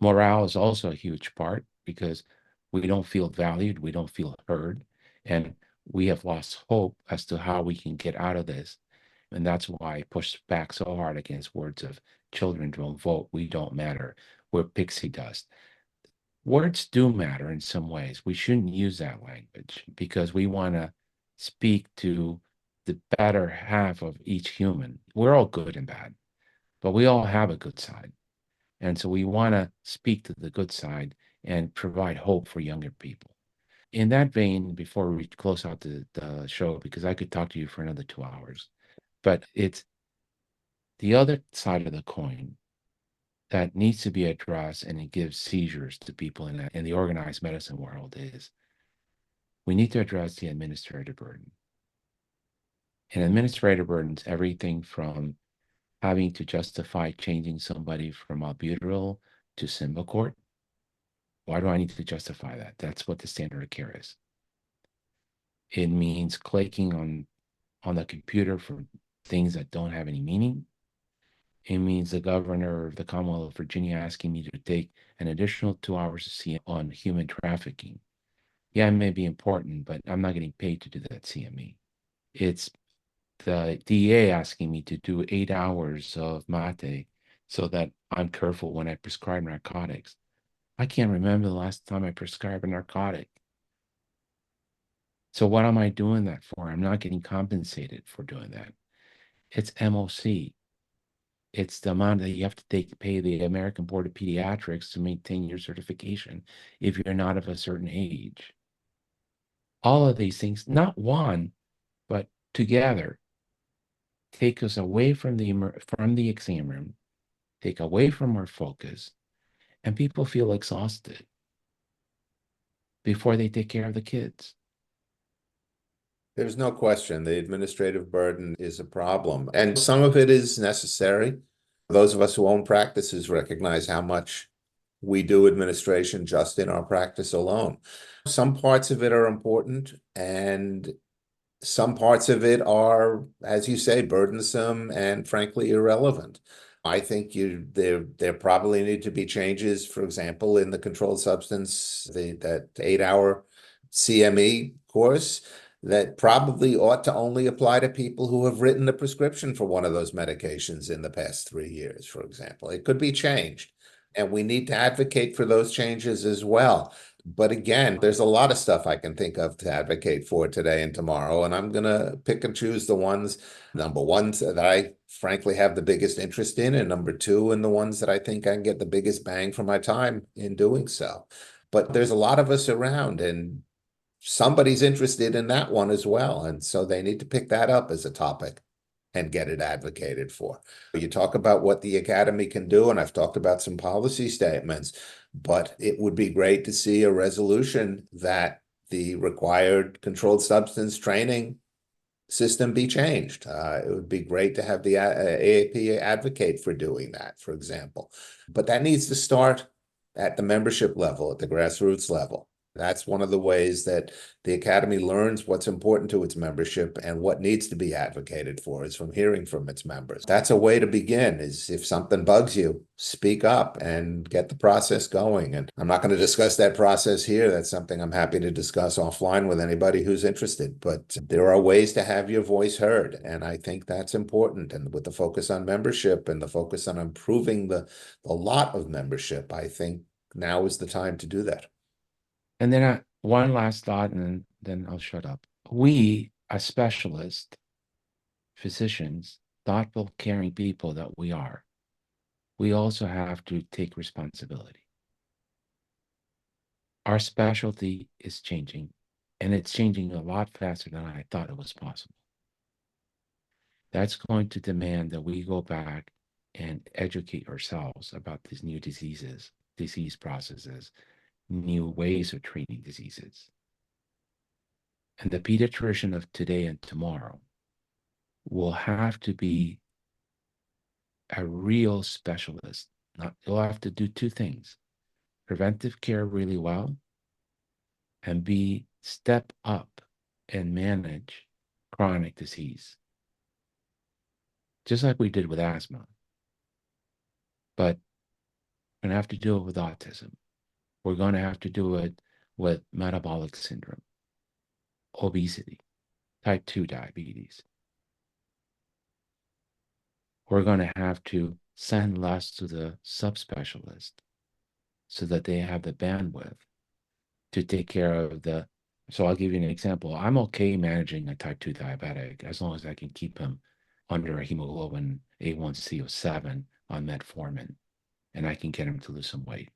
Morale is also a huge part because we don't feel valued, we don't feel heard, and we have lost hope as to how we can get out of this. And that's why I push back so hard against words of children don't vote, we don't matter, we're pixie dust. Words do matter in some ways. We shouldn't use that language because we want to speak to the better half of each human. We're all good and bad, but we all have a good side. And so we want to speak to the good side and provide hope for younger people. In that vein, before we close out the show, because I could talk to you for another 2 hours, but it's the other side of the coin that needs to be addressed, and it gives seizures to people in the organized medicine world, is we need to address the administrative burden. And administrative burdens, everything from having to justify changing somebody from albuterol to Symbicort. Why do I need to justify that? That's what the standard of care is. It means clicking on the computer for things that don't have any meaning. It means the governor of the Commonwealth of Virginia asking me to take an additional 2 hours to see on human trafficking. Yeah, it may be important, but I'm not getting paid to do that CME. It's the DA asking me to do 8 hours of mate so that I'm careful when I prescribe narcotics. I can't remember the last time I prescribed a narcotic. So what am I doing that for? I'm not getting compensated for doing that. It's MOC. It's the amount that you have to pay the American Board of Pediatrics to maintain your certification if you're not of a certain age. All of these things, not one, but together, take us away from the exam room, take away from our focus, and people feel exhausted before they take care of the kids. There's no question the administrative burden is a problem, and some of it is necessary. Those of us who own practices recognize how much we do administration just in our practice alone. Some parts of it are important, and some parts of it are, as you say, burdensome and frankly irrelevant. I think there probably need to be changes, for example, in the controlled substance, that 8 hour CME course that probably ought to only apply to people who have written a prescription for one of those medications in the past 3 years, for example. It could be changed, and we need to advocate for those changes as well. But again, there's a lot of stuff I can think of to advocate for today and tomorrow, and I'm going to pick and choose the ones, number one, that I frankly have the biggest interest in, and number two, and the ones that I think I can get the biggest bang for my time in doing so. But there's a lot of us around, and somebody's interested in that one as well. And so they need to pick that up as a topic and get it advocated for. You talk about what the academy can do, and I've talked about some policy statements, but it would be great to see a resolution that the required controlled substance training system be changed. It would be great to have the AAP advocate for doing that, for example. But that needs to start at the membership level, at the grassroots level. That's one of the ways that the Academy learns what's important to its membership and what needs to be advocated for is from hearing from its members. That's a way to begin, is if something bugs you, speak up and get the process going. And I'm not going to discuss that process here. That's something I'm happy to discuss offline with anybody who's interested. But there are ways to have your voice heard. And I think that's important. And with the focus on membership and the focus on improving the lot of membership, I think now is the time to do that. And then one last thought, and then I'll shut up. We, as specialists, physicians, thoughtful, caring people that we are, we also have to take responsibility. Our specialty is changing, and it's changing a lot faster than I thought it was possible. That's going to demand that we go back and educate ourselves about these new diseases, disease processes, new ways of treating diseases. And the pediatrician of today and tomorrow will have to be a real specialist. You'll have to do two things: preventive care really well, and be step up and manage chronic disease, just like we did with asthma. But We're going to have to do it with autism. We're going to have to do it with metabolic syndrome, obesity, type 2 diabetes. We're going to have to send less to the subspecialist so that they have the bandwidth to take care of the. So I'll give you an example. I'm okay managing a type 2 diabetic as long as I can keep him under a hemoglobin A1C of 7 on metformin, and I can get him to lose some weight.